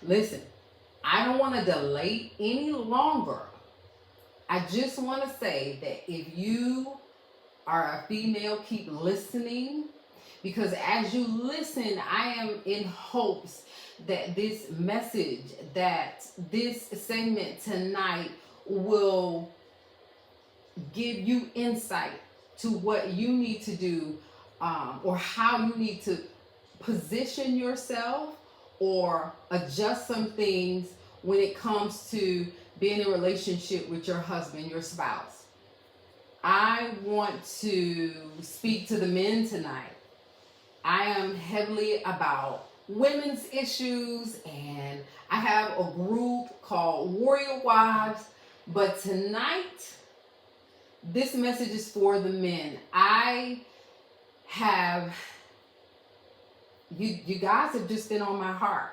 Listen, I don't want to delay any longer. I just want to say that if you are a female, keep listening, because as you listen, I am in hopes that this message, that this segment tonight will give you insight to what you need to do, or how you need to position yourself or adjust some things when it comes to being in a relationship with your husband, your spouse. I want to speak to the men tonight. I am heavily about women's issues, and I have a group called Warrior Wives. But tonight, this message is for the men. I have, you guys have just been on my heart.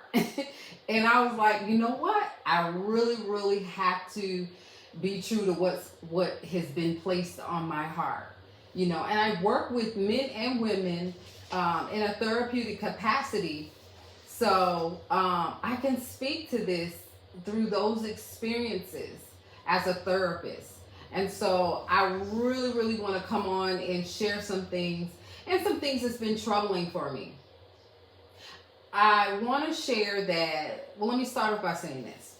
And I was like, you know what? I really have to be true to what has been placed on my heart. And I work with men and women in a therapeutic capacity. So I can speak to this through those experiences as a therapist. And so I really want to come on and share some things, and some things that's been troubling for me. I want to share that. Well, let me start off by saying this.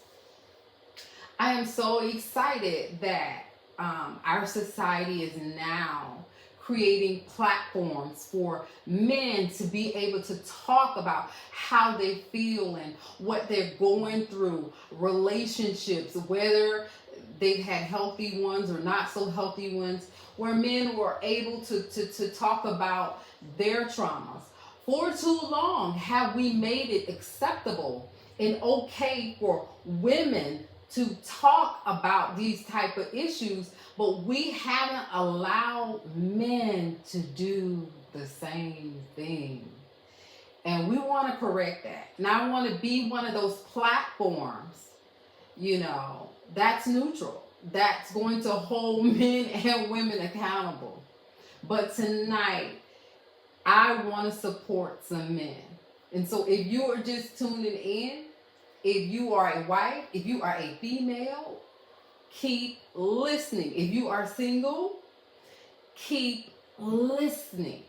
I am so excited that our society is now creating platforms for men to be able to talk about how they feel and what they're going through, relationships, whether they've had healthy ones or not so healthy ones, where men were able to talk about their traumas. For too long have we made it acceptable and okay for women to talk about these type of issues, but we haven't allowed men to do the same thing. And we want to correct that. And I want to be one of those platforms, that's neutral, that's going to hold men and women accountable. But tonight, I want to support some men. And so if you are just tuning in, if you are a wife, if you are a female, keep listening. If you are single, keep listening.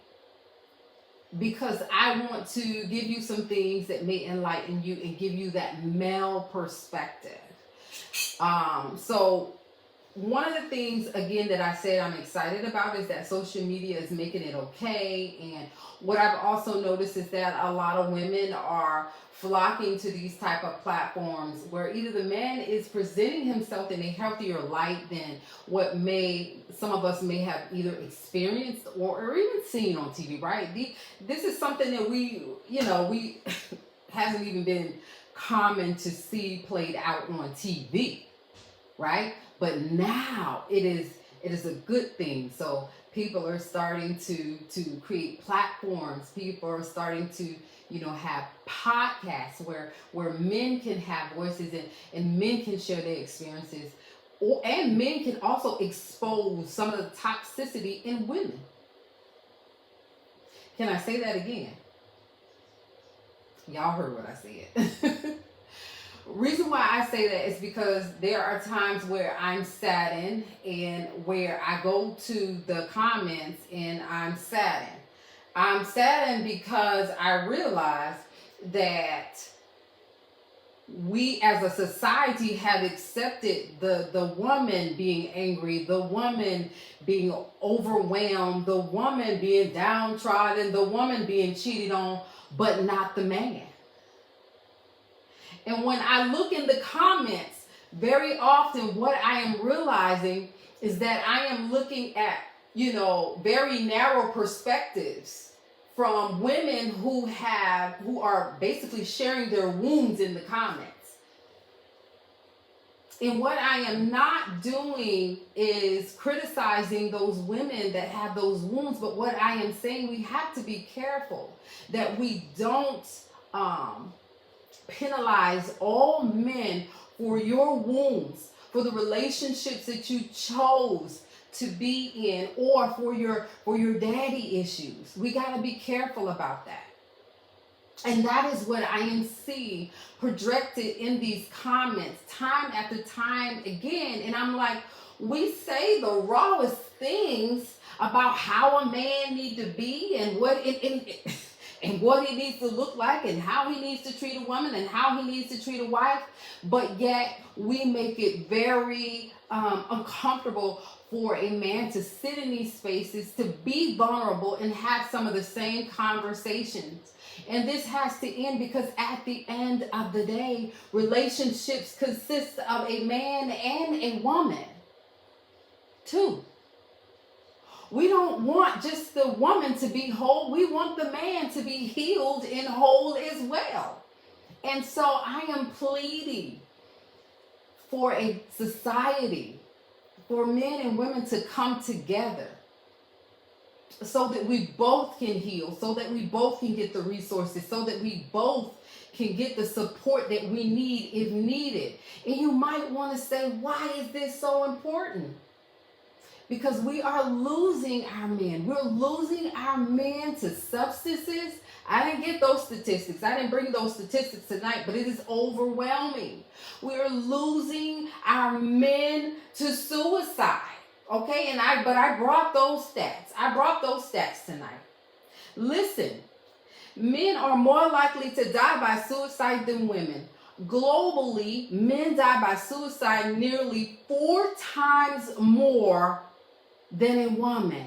Because I want to give you some things that may enlighten you and give you that male perspective. So one of the things, again, that I said I'm excited about is that social media is making it okay. And what I've also noticed is that a lot of women are flocking to these type of platforms where either the man is presenting himself in a healthier light than what some of us may have either experienced or even seen on TV, right? This is something that we hasn't even been common to see played out on TV, right? But now it is a good thing. So people are starting to create platforms. People are starting to have podcasts where men can have voices, and men can share their experiences, and men can also expose some of the toxicity in women. Can I say that again? Y'all heard what I said. Reason why I say that is because there are times where I'm saddened, and where I go to the comments and I'm saddened. I'm saddened because I realize that we as a society have accepted the woman being angry, the woman being overwhelmed, the woman being downtrodden, the woman being cheated on, but not the man. And when I look in the comments, very often what I am realizing is that I am looking at, very narrow perspectives from women who are basically sharing their wounds in the comments. And what I am not doing is criticizing those women that have those wounds, but what I am saying, we have to be careful that we don't penalize all men for your wounds, for the relationships that you chose to be in, or for your daddy issues. We got to be careful about that. And that is what I am seeing projected in these comments time after time again. And I'm like, we say the rawest things about how a man need to be and and what he needs to look like and how he needs to treat a woman and how he needs to treat a wife, but yet we make it very uncomfortable for a man to sit in these spaces, to be vulnerable and have some of the same conversations. And this has to end, because at the end of the day, relationships consist of a man and a woman. Two. We don't want just the woman to be whole. We want the man to be healed and whole as well. And so I am pleading for a society, for men and women to come together so that we both can heal, so that we both can get the resources, so that we both can get the support that we need if needed. And you might want to say, why is this so important? Because we are losing our men. We're losing our men to substances. I didn't get those statistics. I didn't bring those statistics tonight, but it is overwhelming. We're losing our men to suicide. Okay, but I brought those stats. I brought those stats tonight. Listen, men are more likely to die by suicide than women. Globally, men die by suicide nearly 4 times more than a woman.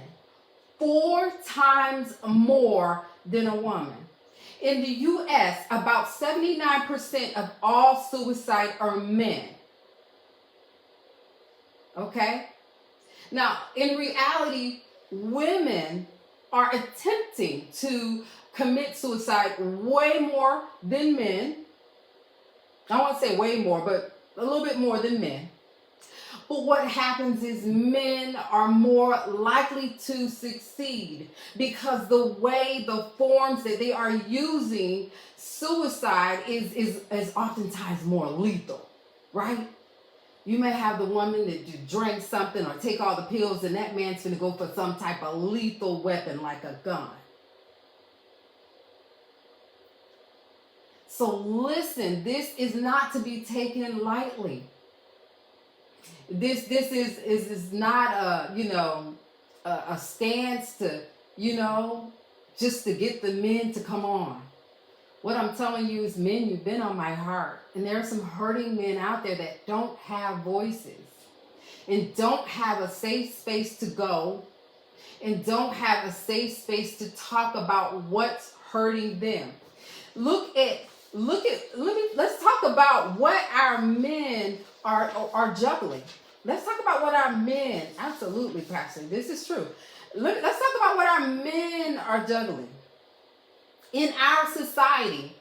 4 times more than a woman. In the U.S., about 79% of all suicide are men. Okay? Now, in reality, women are attempting to commit suicide way more than men. I won't say way more, but a little bit more than men. But what happens is men are more likely to succeed because the forms that they are using suicide is oftentimes more lethal, right? You may have the woman that you drink something or take all the pills, and that man's going to go for some type of lethal weapon like a gun. So listen, this is not to be taken lightly. This is not a stance to, just to get the men to come on. What I'm telling you is, men, you've been on my heart. And there are some hurting men out there that don't have voices and don't have a safe space to go and don't have a safe space to talk about what's hurting them. Let's talk about what our men are juggling. Let's talk about what our men, absolutely, Pastor, this is true. Let's talk about what our men are juggling. In our society,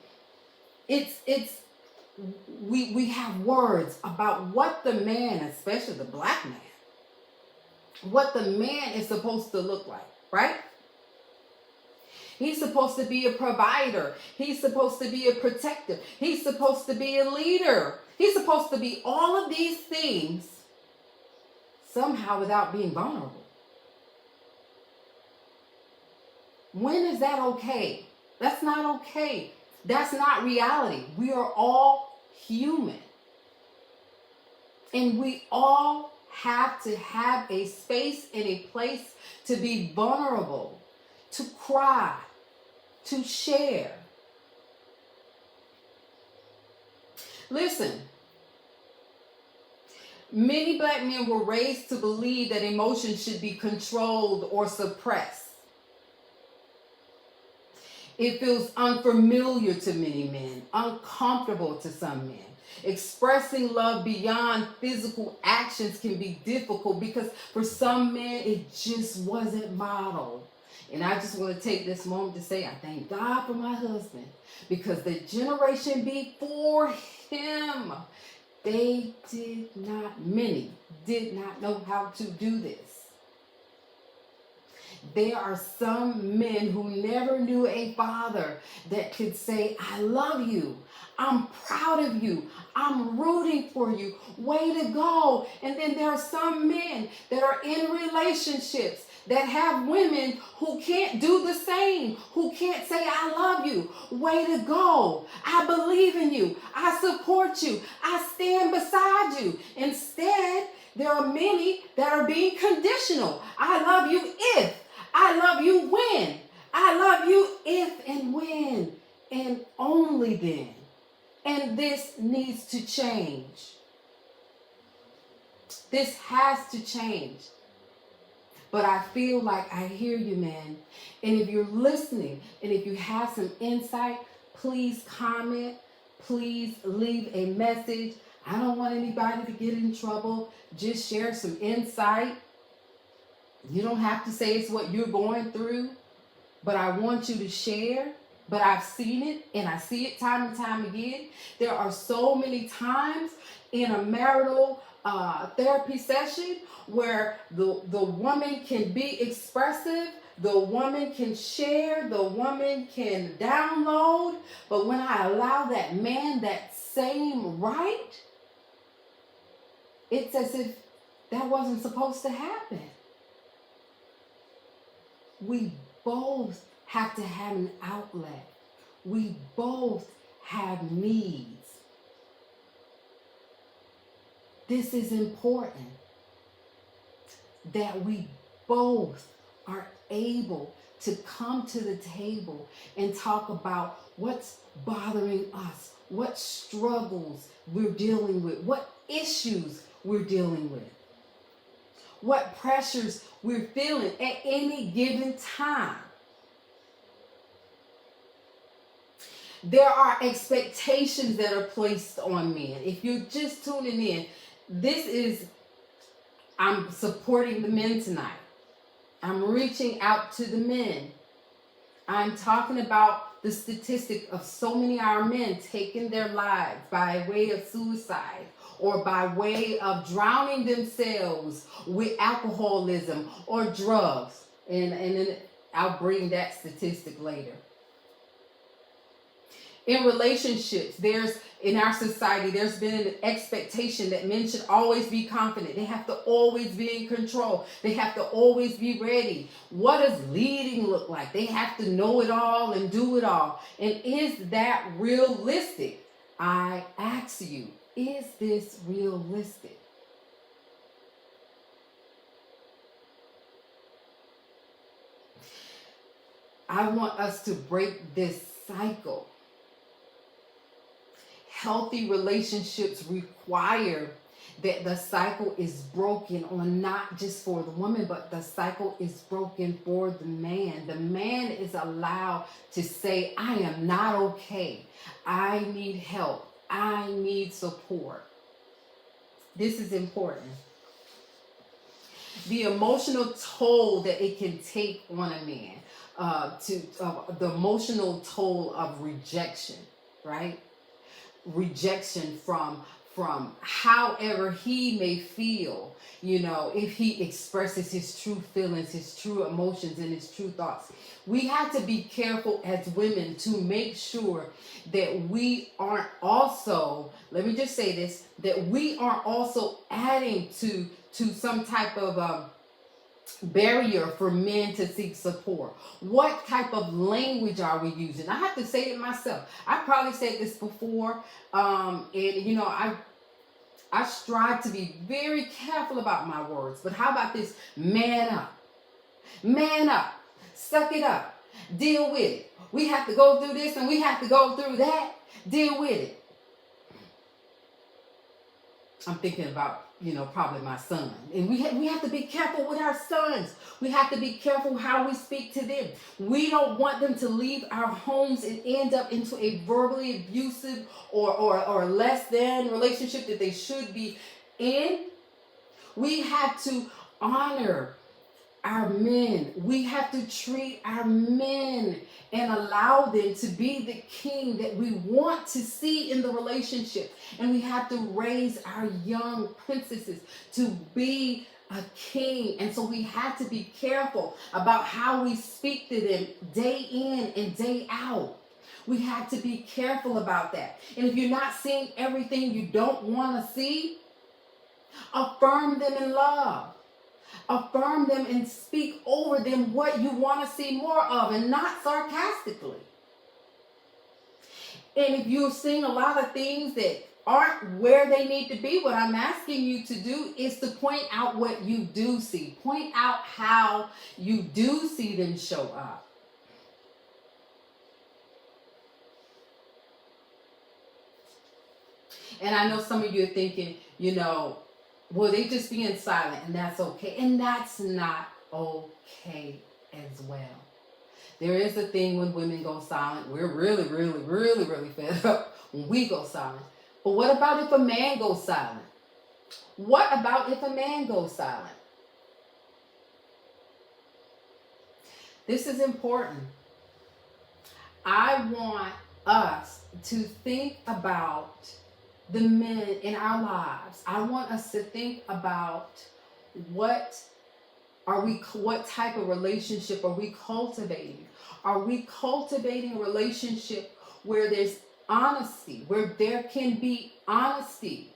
we have words about what the man, especially the black man, what the man is supposed to look like, right? He's supposed to be a provider. He's supposed to be a protector. He's supposed to be a leader. He's supposed to be all of these things somehow without being vulnerable. When is that okay? That's not okay. That's not reality. We are all human. And we all have to have a space and a place to be vulnerable, to cry, to share. Listen, many black men were raised to believe that emotions should be controlled or suppressed. It feels unfamiliar to many men, uncomfortable to some men. Expressing love beyond physical actions can be difficult because for some men, it just wasn't modeled. And I just want to take this moment to say I thank God for my husband, because the generation before him, many did not know how to do this. There are some men who never knew a father that could say, I love you. I'm proud of you. I'm rooting for you. Way to go. And then there are some men that are in relationships that have women who can't do the same, who can't say, I love you. Way to go. I believe in you. I support you. I stand beside you. Instead, there are many that are being conditional. I love you if. I love you when. I love you if and when. And only then. And this needs to change. This has to change. But I feel like I hear you, man. And if you're listening, and if you have some insight, please comment. Please leave a message. I don't want anybody to get in trouble. Just share some insight. You don't have to say it's what you're going through, but I want you to share. But I've seen it, and I see it time and time again. There are so many times in a marital therapy session where the woman can be expressive, the woman can share, the woman can download, but when I allow that man that same right, it's as if that wasn't supposed to happen. We both have to have an outlet. We both have needs. This is important, that we both are able to come to the table and talk about what's bothering us, what struggles we're dealing with, what issues we're dealing with, what pressures we're feeling at any given time. There are expectations that are placed on men. If you're just tuning in, I'm supporting the men tonight. I'm reaching out to the men. I'm talking about the statistic of so many of our men taking their lives by way of suicide or by way of drowning themselves with alcoholism or drugs. And then I'll bring that statistic later. In relationships, in our society, there's been an expectation that men should always be confident. They have to always be in control. They have to always be ready. What does leading look like? They have to know it all and do it all. And is that realistic? I ask you, is this realistic? I want us to break this cycle. Healthy relationships require that the cycle is broken on not just for the woman, but the cycle is broken for the man. The man is allowed to say, I am not okay. I need help. I need support. This is important. The emotional toll that it can take on a man, the emotional toll of rejection, right? Rejection from however he may feel, if he expresses his true feelings, his true emotions, and his true thoughts. We have to be careful as women to make sure that we aren't also, let me just say this, that we aren't also adding to some type of barrier for men to seek support. What type of language are we using? I have to say it myself. I probably said this before, and I strive to be very careful about my words. But how about this? Man up, suck it up, deal with it. We have to go through this and we have to go through that. Deal with it. I'm thinking about, probably my son. And we have to be careful with our sons. We have to be careful how we speak to them. We don't want them to leave our homes and end up into a verbally abusive or less than relationship that they should be in. We have to honor our men. We have to treat our men and allow them to be the king that we want to see in the relationship. And we have to raise our young princesses to be a king. And so we have to be careful about how we speak to them day in and day out. We have to be careful about that. And if you're not seeing everything you don't want to see, affirm them in love. Affirm them and speak over them what you want to see more of, and not sarcastically. And if you're seeing a lot of things that aren't where they need to be, what I'm asking you to do is to point out what you do see. Point out how you do see them show up. And I know some of you are thinking, well, they just being silent, and that's okay. And that's not okay as well. There is a thing when women go silent. We're really, really, really, really fed up when we go silent. But what about if a man goes silent? What about if a man goes silent? This is important. I want us to think about the men in our lives. I want us to think about what type of relationship are we cultivating? Are we cultivating a relationship where there's honesty, where there can be honesty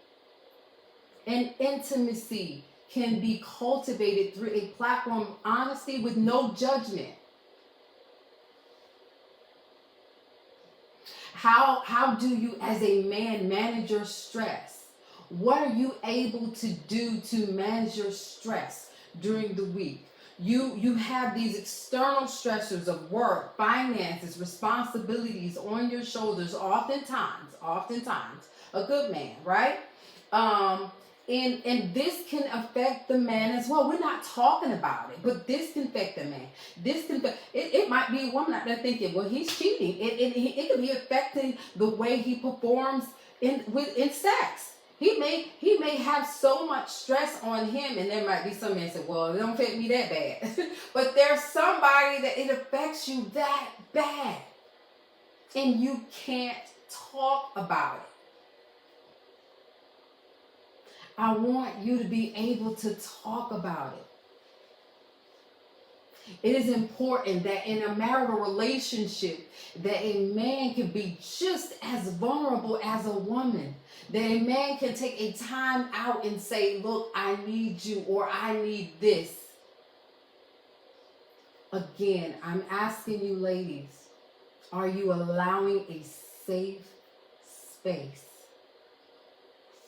and intimacy can be cultivated through a platform of honesty with no judgment? How do you as a man manage your stress? What are you able to do to manage your stress during the week? You have these external stressors of work, finances, responsibilities on your shoulders, oftentimes, a good man, right? And this can affect the man as well. We're not talking about it, but this can affect the man. It might be a woman out there thinking, well, he's cheating. It could be affecting the way he performs in sex. He may have so much stress on him, and there might be some men say, well, it don't affect me that bad. But there's somebody that it affects you that bad, and you can't talk about it. I want you to be able to talk about it. It is important that in a marital relationship that a man can be just as vulnerable as a woman. That a man can take a time out and say, look, I need you, or I need this. Again, I'm asking you ladies, are you allowing a safe space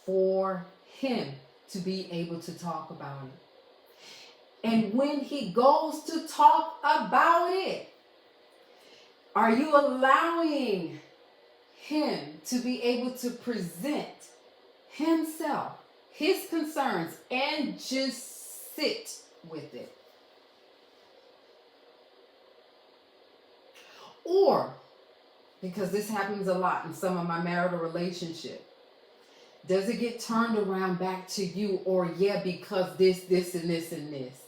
for him to be able to talk about it? And when he goes to talk about it, are you allowing him to be able to present himself, his concerns, and just sit with it? Or, because this happens a lot in some of my marital relationships, does it get turned around back to you? Or, yeah, because this, and this, and this.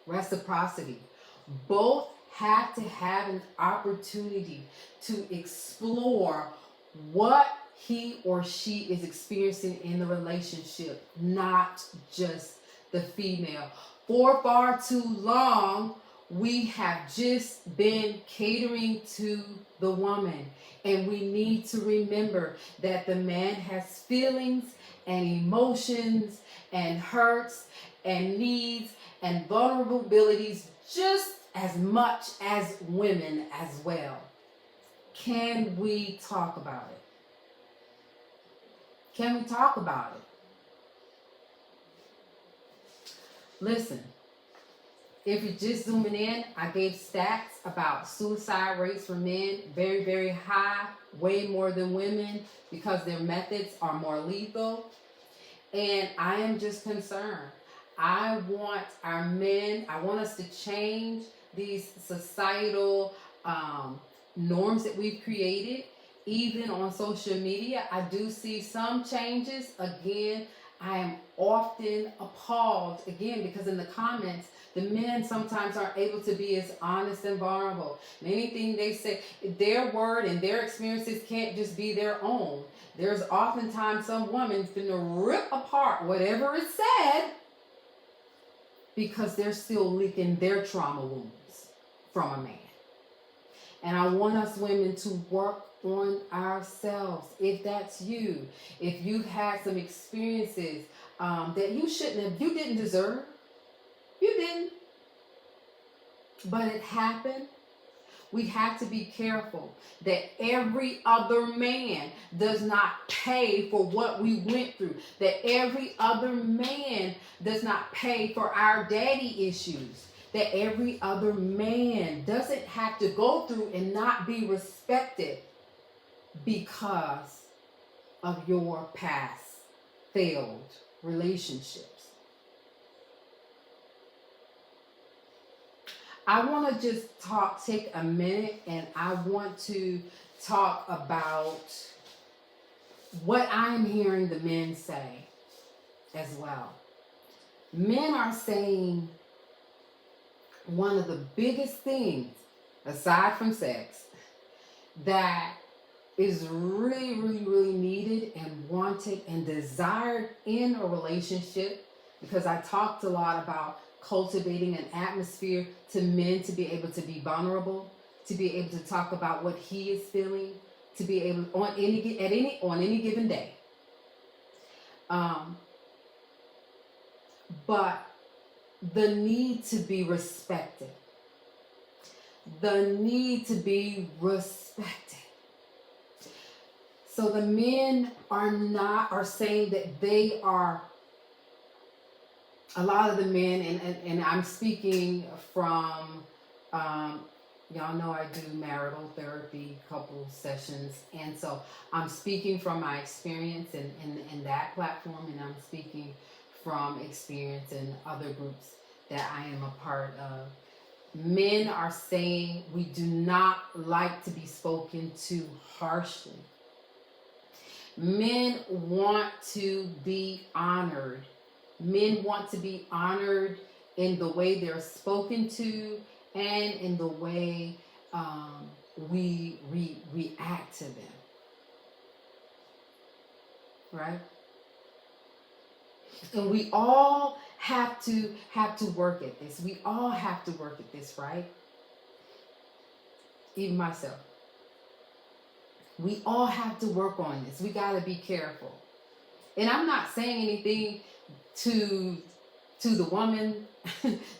Reciprocity. Both have to have an opportunity to explore what he or she is experiencing in the relationship, not just the female. For far too long, we have just been catering to the woman. And we need to remember that the man has feelings and emotions and hurts and needs and vulnerabilities just as much as women as well. Can we talk about it? Can we talk about it? Listen, if you're just zooming in, I gave stats about suicide rates for men, very, very high, way more than women, because their methods are more lethal. And I am just concerned. I want our men, I want us to change these societal norms that we've created. Even on social media, I do see some changes. Again, I am often appalled, again, because in the comments, the men sometimes aren't able to be as honest and vulnerable. And anything they say, their word and their experiences can't just be their own. There's oftentimes some woman finna rip apart whatever is said because they're still leaking their trauma wounds from a man. And I want us women to work on ourselves. If that's you, if you've had some experiences that you shouldn't have, you didn't deserve, you didn't, but it happened. We have to be careful that every other man does not pay for what we went through, that every other man does not pay for our daddy issues, that every other man doesn't have to go through and not be respected because of your past failed relationships. I want to just take a minute, and I want to talk about what I'm hearing the men say as well. Men are saying one of the biggest things, aside from sex, that is really, really, really needed and wanted and desired in a relationship, because I talked a lot about cultivating an atmosphere to men to be able to be vulnerable, to be able to talk about what he is feeling, to be able on any given day. But the need to be respected, the need to be respected. So the men are saying that they are, a lot of the men, and I'm speaking from, y'all know I do marital therapy, couple sessions, and so I'm speaking from my experience in that platform, and I'm speaking from experience in other groups that I am a part of. Men are saying we do not like to be spoken to harshly. Men want to be honored. Men want to be honored in the way they're spoken to and in the way we react to them. Right? And we all have to work at this. We all have to work at this, right? Even myself. We all have to work on this. We got to be careful. And I'm not saying anything to the woman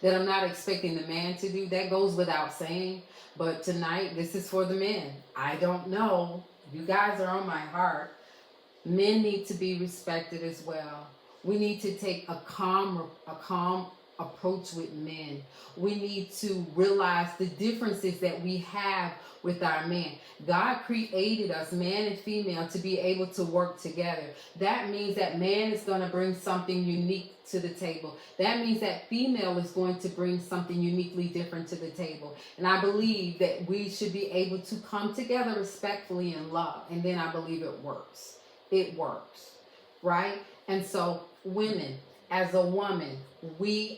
that I'm not expecting the man to do. That goes without saying. But tonight, this is for the men. I don't know. You guys are on my heart. Men need to be respected as well. We need to take a calm approach with men. We need to realize the differences that we have with our men. God created us, man and female, to be able to work together. That means that man is going to bring something unique to the table. That means that female is going to bring something uniquely different to the table. And I believe that we should be able to come together respectfully in love. And then I believe it works. It works, right? And so women, as a woman, we're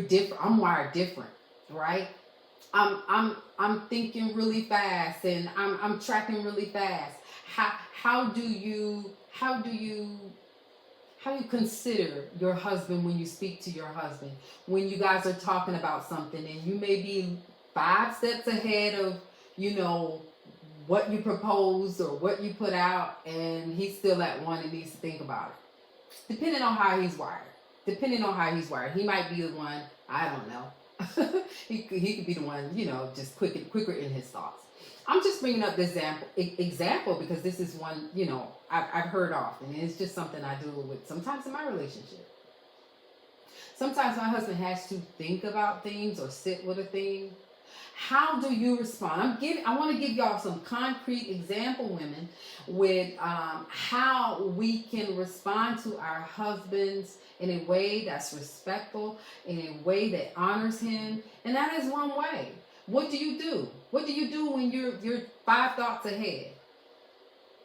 different. I'm wired different, right? I'm thinking really fast, and I'm tracking really fast. How do you consider your husband when you speak to your husband, when you guys are talking about something and you may be 5 steps ahead of, what you proposed or what you put out, and he's still at one and needs to think about it. Depending on how he's wired. He might be the one, I don't know. he could be the one, just quicker in his thoughts. I'm just bringing up this example because this is one, I've heard often, and it's just something I deal with sometimes in my relationship. Sometimes my husband has to think about things or sit with a thing. How do you respond? I want to give y'all some concrete example, women, with how we can respond to our husbands in a way that's respectful, in a way that honors him, and that is one way. What do you do? What do you do when you're 5 thoughts ahead?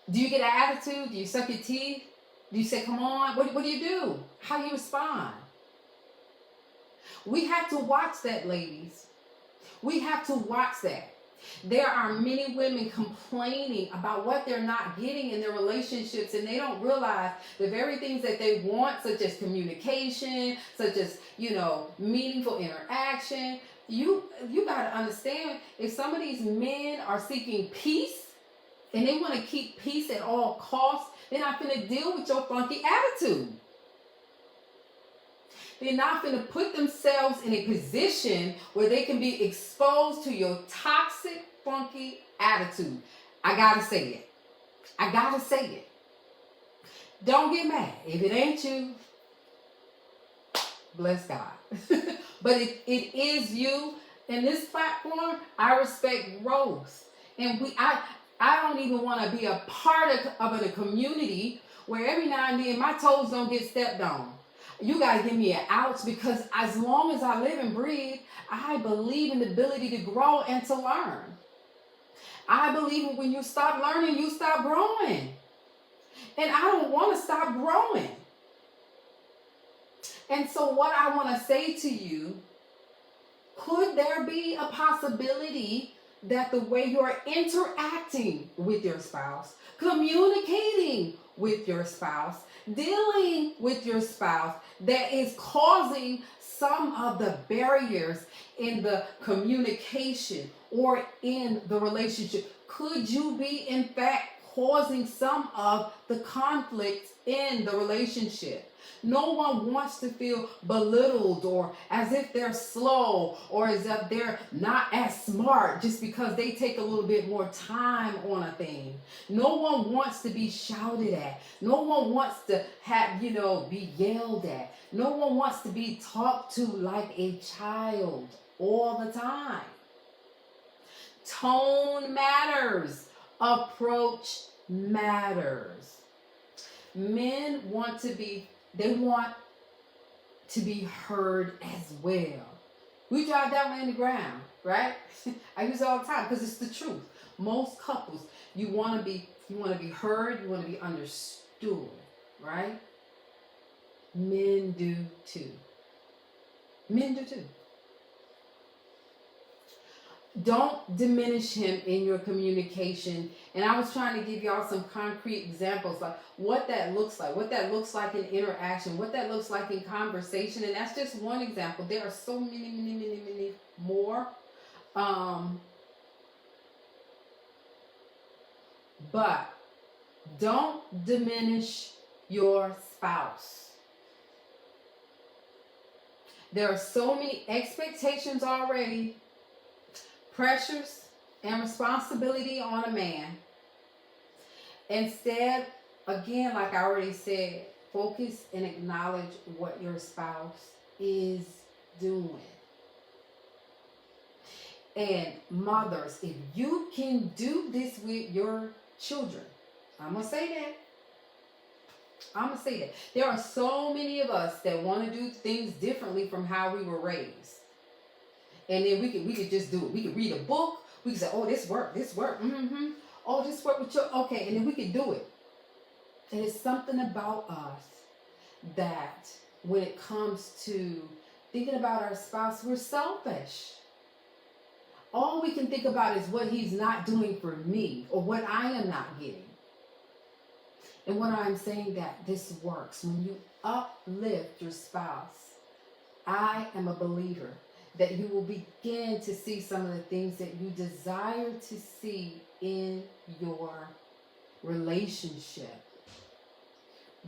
Do you get an attitude? Do you suck your teeth? Do you say, come on? What do you do? How do you respond? We have to watch that, ladies. We have to watch that. There are many women complaining about what they're not getting in their relationships, and they don't realize the very things that they want, such as communication, such as, meaningful interaction, You got to understand, if some of these men are seeking peace and they want to keep peace at all costs, they're not going to deal with your funky attitude. They're not going to put themselves in a position where they can be exposed to your toxic, funky attitude. I got to say it. I got to say it. Don't get mad. If it ain't you, bless God. But it is you. In this platform, I respect growth. And I don't even want to be a part of a community where every now and then my toes don't get stepped on. You got to give me an ouch, because as long as I live and breathe, I believe in the ability to grow and to learn. I believe when you stop learning, you stop growing. And I don't want to stop growing. And so what I want to say to you, could there be a possibility that the way you're interacting with your spouse, communicating with your spouse, dealing with your spouse, that is causing some of the barriers in the communication or in the relationship? Could you be, in fact, causing some of the conflicts in the relationship? No one wants to feel belittled or as if they're slow or as if they're not as smart just because they take a little bit more time on a thing. No one wants to be shouted at. No one wants to be yelled at. No one wants to be talked to like a child all the time. Tone matters. Approach matters. Men want to be heard as well. We drive that one in the ground, right? I use it all the time because it's the truth. Most couples, you want to be heard, you want to be understood, right? Men do too. Men do too. Don't diminish him in your communication. And I was trying to give y'all some concrete examples, like what that looks like in interaction, what that looks like in conversation. And that's just one example. There are so many more. But don't diminish your spouse. There are so many expectations already, pressures and responsibility on a man. Instead, again, like I already said, focus and acknowledge what your spouse is doing. And mothers, if you can do this with your children, I'm going to say that. There are so many of us that want to do things differently from how we were raised. And then we could just do it. We could read a book. We could say, oh, this work. Mm-hmm. Oh, this work with your, okay. And then we could do it. And it's something about us that when it comes to thinking about our spouse, we're selfish. All we can think about is what he's not doing for me or what I am not getting. And when I'm saying that this works, when you uplift your spouse, I am a believer that you will begin to see some of the things that you desire to see in your relationship.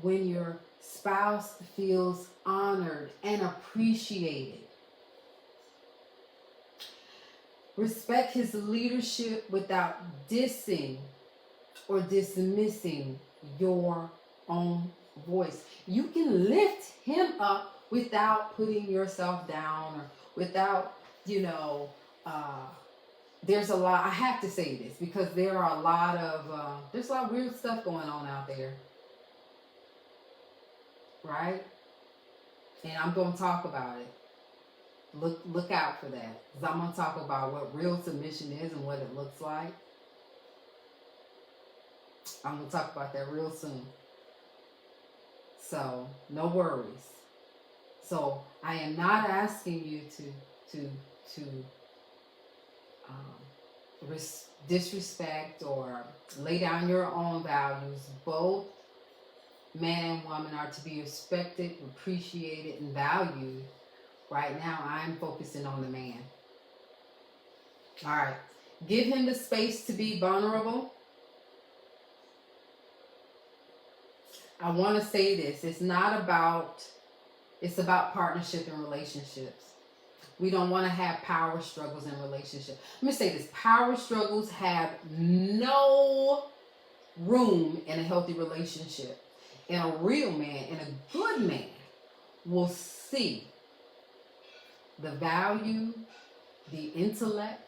When your spouse feels honored and appreciated. Respect his leadership without dissing or dismissing your own voice. You can lift him up without putting yourself down or without, there's a lot, I have to say this because there's a lot of weird stuff going on out there. Right? And I'm going to talk about it. Look out for that. Because I'm going to talk about what real submission is and what it looks like. I'm going to talk about that real soon. So, no worries. So, I am not asking you to disrespect or lay down your own values. Both man and woman are to be respected, appreciated, and valued. Right now, I'm focusing on the man. All right. Give him the space to be vulnerable. I want to say this. It's about partnership and relationships. We don't want to have power struggles in relationships. Let me say this. Power struggles have no room in a healthy relationship. And a real man and a good man will see the value, the intellect,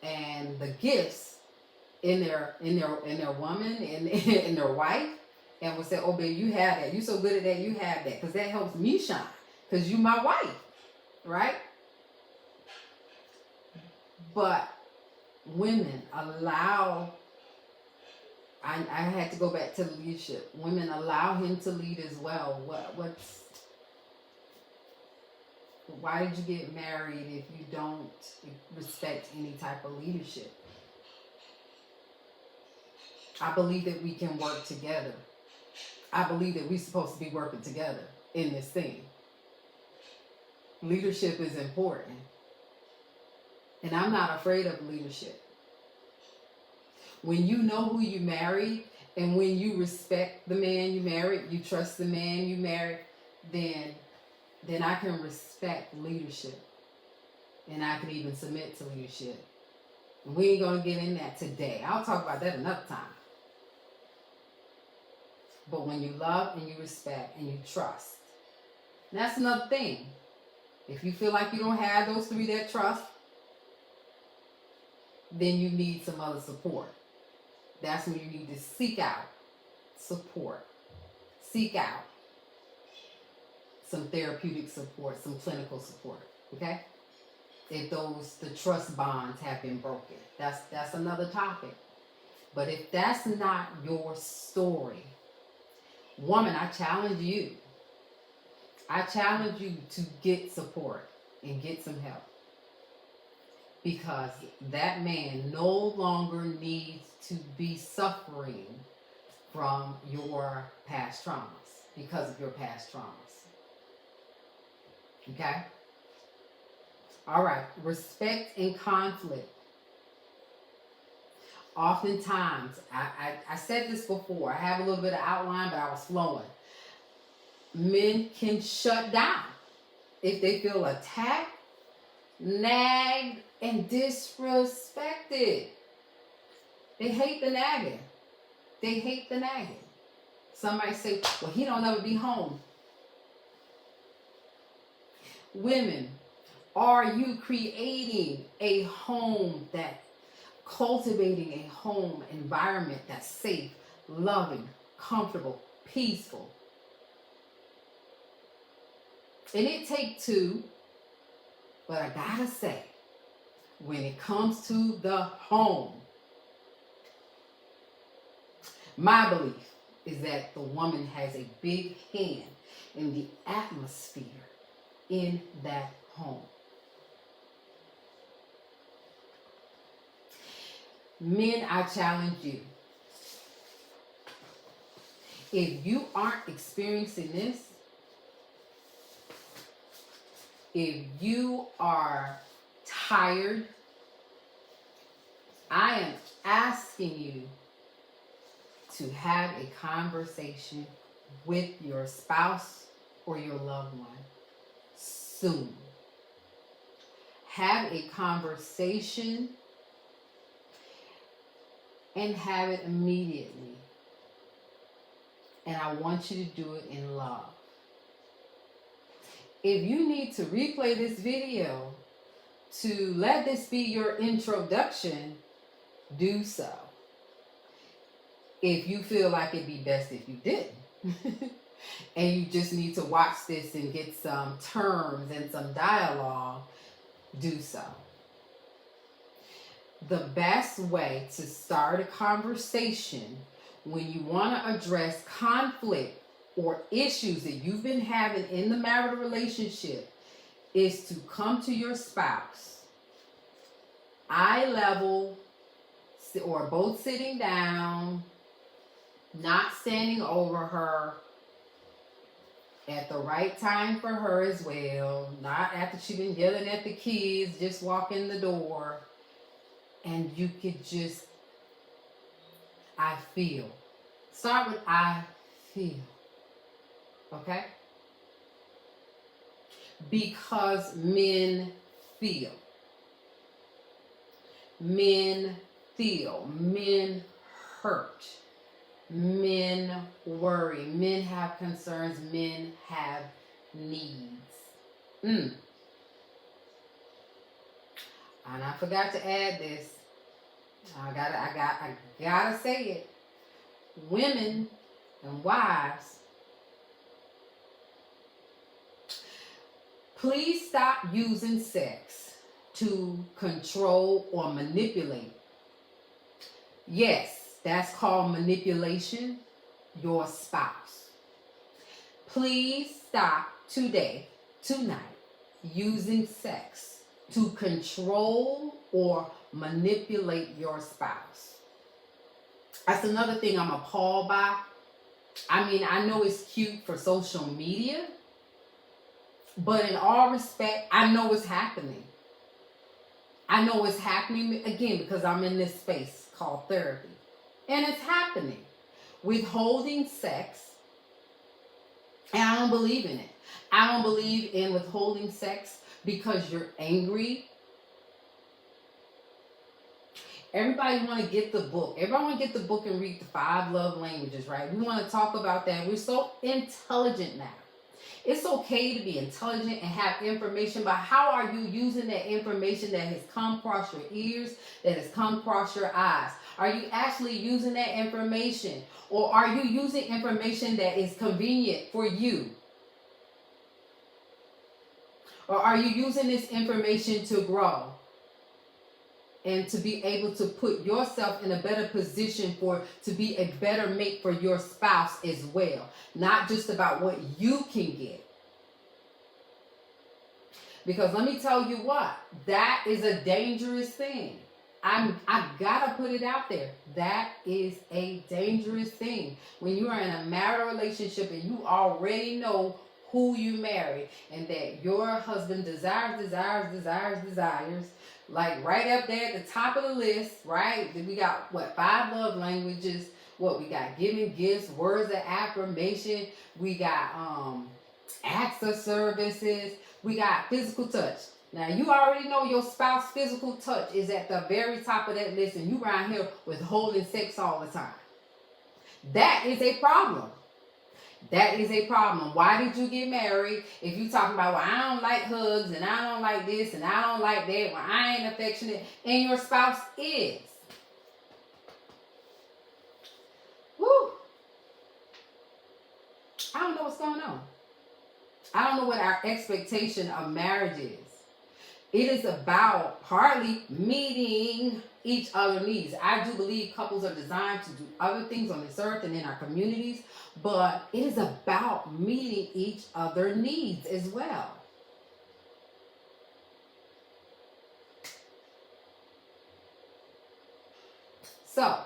and the gifts in their woman and in their wife, and will say, "Oh, baby, you have that. You're so good at that. You have that, because that helps me shine. Because you my wife, right?" But women allow. I had to go back to the leadership. Women allow him to lead as well. Why did you get married if you don't respect any type of leadership? I believe that we can work together. I believe that we're supposed to be working together in this thing. Leadership is important. And I'm not afraid of leadership. When you know who you marry, and when you respect the man you married, you trust the man you married, then I can respect leadership. And I can even submit to leadership. And we ain't going to get in that today. I'll talk about that another time. But when you love and you respect and you trust, that's another thing. If you feel like you don't have those three that trust, then you need some other support. That's when you need to seek out support. Seek out some therapeutic support, some clinical support, okay? If the trust bonds have been broken. That's another topic. But if that's not your story, woman, I challenge you. I challenge you to get support and get some help. Because that man no longer needs to be suffering from your past traumas, because of your past traumas. Okay? All right. Respect and conflict. Oftentimes, I said this before. I have a little bit of outline, but I was flowing. Men can shut down if they feel attacked, nagged, and disrespected. They hate the nagging. They hate the nagging. Somebody say, "Well, he don't ever be home." Women, are you creating a home cultivating a home environment that's safe, loving, comfortable, peaceful? And it takes two, but I gotta say, when it comes to the home, my belief is that the woman has a big hand in the atmosphere in that home. Men, I challenge you. If you aren't experiencing this, if you are tired, I am asking you to have a conversation with your spouse or your loved one soon. Have a conversation and have it immediately. And I want you to do it in love. If you need to replay this video to let this be your introduction, do so. If you feel like it'd be best if you didn't. And you just need to watch this and get some terms and some dialogue, do so. The best way to start a conversation when you want to address conflict or issues that you've been having in the marital relationship is to come to your spouse, eye level, or both sitting down, not standing over her, at the right time for her as well, not after she's been yelling at the kids, just walk in the door. and you could just, I feel. Start with I feel. Okay? Because men feel. Men feel. Men hurt. Men worry. Men have concerns. Men have needs. And I forgot to add this. I gotta say it. Women and wives, please stop using sex to control or manipulate. Yes, that's called manipulation, your spouse. Please stop today, tonight, using sex to control or manipulate your spouse. That's another thing I'm appalled by. I mean, I know it's cute for social media, but in all respect, I know it's happening. I know it's happening, again, because I'm in this space called therapy. And it's happening. Withholding sex, and I don't believe in it. I don't believe in withholding sex because you're angry. Everybody want to get the book. Everybody want to get the book and read the 5 love languages, right? We want to talk about that. We're so intelligent now. It's okay to be intelligent and have information, but how are you using that information that has come across your ears, that has come across your eyes? Are you actually using that information? Or are you using information that is convenient for you? Or are you using this information to grow and to be able to put yourself in a better position to be a better mate for your spouse as well? Not just about what you can get. Because let me tell you what, that is a dangerous thing. I gotta put it out there. That is a dangerous thing. When you are in a marital relationship and you already know who you marry and that your husband desires, like right up there at the top of the list, right? We got 5 love languages. We got giving gifts, words of affirmation. We got acts of services. We got physical touch. Now, you already know your spouse's physical touch is at the very top of that list, and you around here withholding sex all the time. That is a problem. That is a problem. Why did you get married if you talking about, well, I don't like hugs, and I don't like this, and I don't like that, well, I ain't affectionate, and your spouse is? Woo! I don't know what's going on. I don't know what our expectation of marriage is. It is about partly meeting each other's needs. I do believe couples are designed to do other things on this earth and in our communities, but it is about meeting each other's needs as well. So,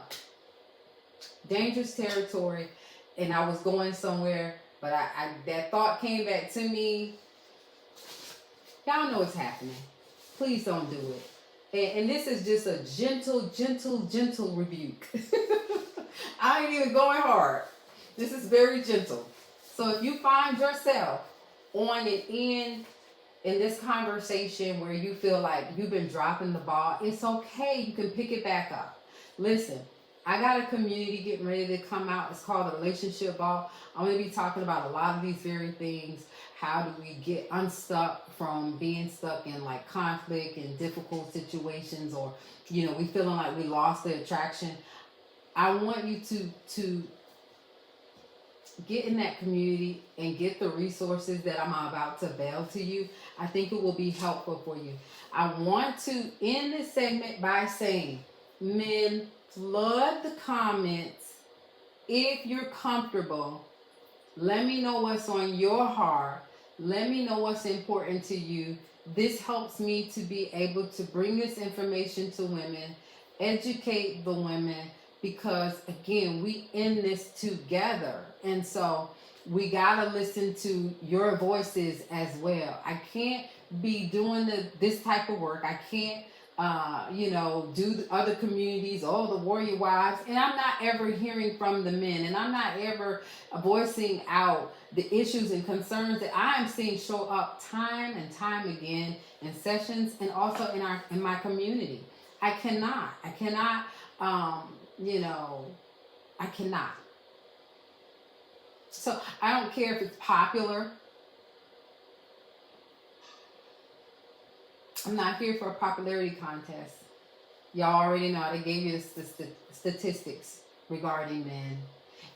dangerous territory, and I was going somewhere, but that thought came back to me. Y'all know what's happening. Please don't do it. And this is just a gentle rebuke. I ain't even going hard. This is very gentle. So if you find yourself on an end in this conversation where you feel like you've been dropping the ball, it's okay. You can pick it back up. Listen, I got a community getting ready to come out. It's called the Relationship Ball. I'm going to be talking about a lot of these very things. How do we get unstuck from being stuck in like conflict and difficult situations, or, we feeling like we lost the attraction. I want you to get in that community and get the resources that I'm about to bail to you. I think it will be helpful for you. I want to end this segment by saying, men, flood the comments if you're comfortable. Let me know what's on your heart. Let me know what's important to you. This helps me to be able to bring this information to women, educate the women, because again, we in this together. And so we got to listen to your voices as well. I can't be doing this type of work. I can't do the other communities, all the warrior wives, and I'm not ever hearing from the men, and I'm not ever voicing out the issues and concerns that I am seeing show up time and time again in sessions and also in my community. I cannot, you know, I cannot. So I don't care if it's popular. I'm not here for a popularity contest. Y'all already know. They gave you the statistics regarding men.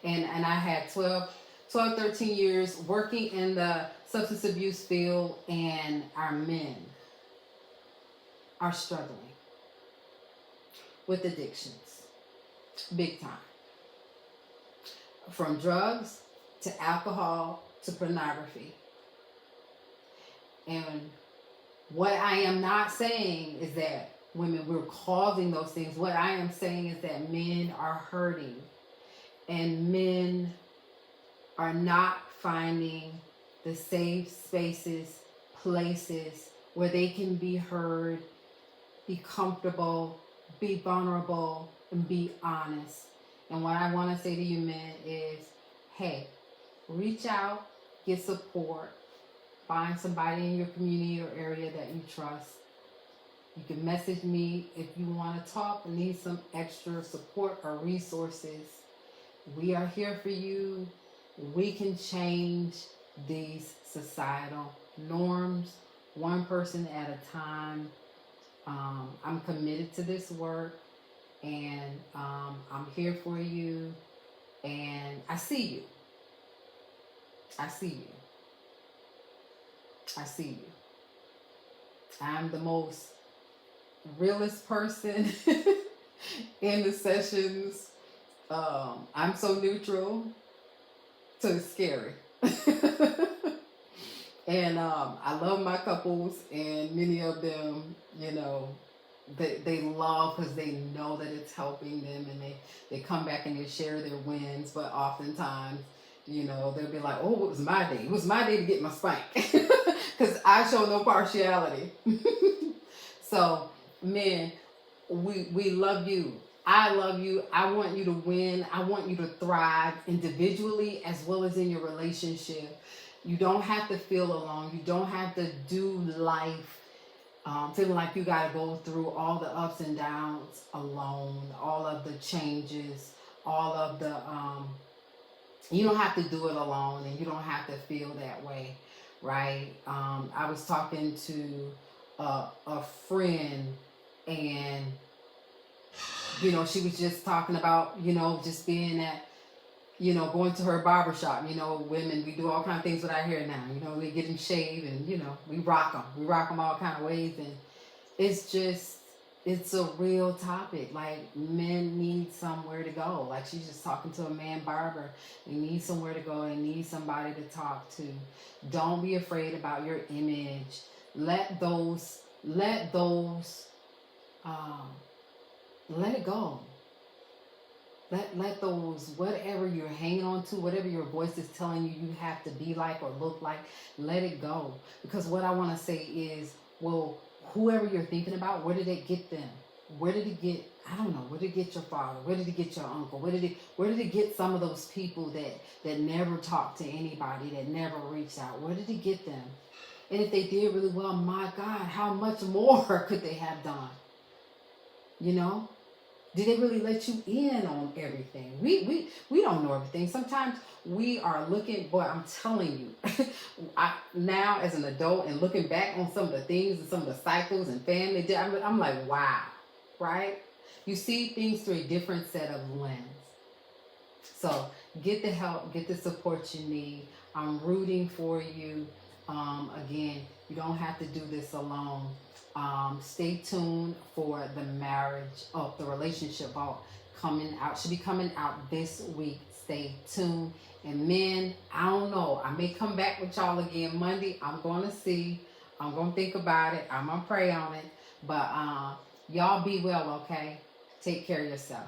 And I had 13 years working in the substance abuse field, and our men are struggling with addictions. Big time. From drugs to alcohol to pornography. And what I am not saying is that women, we're causing those things. What I am saying is that men are hurting, and men are not finding the safe spaces, places where they can be heard, be comfortable, be vulnerable, and be honest. And what I want to say to you men is, hey, reach out, get support, find somebody in your community or area that you trust. You can message me if you want to talk and need some extra support or resources. We are here for you. We can change these societal norms one person at a time. I'm committed to this work, and I'm here for you, and I see you. I see you. I see you. I'm the most realest person in the sessions. I'm so neutral, so it's scary. And I love my couples, and many of them, they love because they know that it's helping them, and they come back and they share their wins. But oftentimes, they'll be like, oh, it was my day. It was my day to get my spank. Because I show no partiality. So, men, we love you. I love you. I want you to win. I want you to thrive individually as well as in your relationship. You don't have to feel alone. You don't have to do life feeling like you got to go through all the ups and downs alone, all of the changes, all of the... you don't have to do it alone, and you don't have to feel that way, right? I was talking to a friend, and she was just talking about just being at going to her barbershop. Women, we do all kind of things with our hair now. We get them shaved, and we rock them all kind of ways, and it's a real topic. Like, men need somewhere to go. Like, she's just talking to a man barber. They need somewhere to go. They need somebody to talk to. Don't be afraid about your image. Let it go. Let those, whatever you're hanging on to, whatever your voice is telling you have to be like or look like, let it go. Because what I want to say is, well, whoever you're thinking about, where did it get them? Where did it get, I don't know, where did it get your father? Where did it get your uncle? Where did it get some of those people that never talked to anybody, that never reached out? Where did it get them? And if they did really well, my God, how much more could they have done? Did they really let you in on everything? We don't know everything. Sometimes we are looking, boy, I'm telling you, now as an adult and looking back on some of the things and some of the cycles and family, I'm like, wow, right? You see things through a different set of lens. So get the help, get the support you need. I'm rooting for you. Again, you don't have to do this alone. Stay tuned for the relationship vault coming out. Should be coming out this week. Stay tuned. And men, I don't know. I may come back with y'all again Monday. I'm going to see. I'm going to think about it. I'm going to pray on it. But y'all be well, okay? Take care of yourself.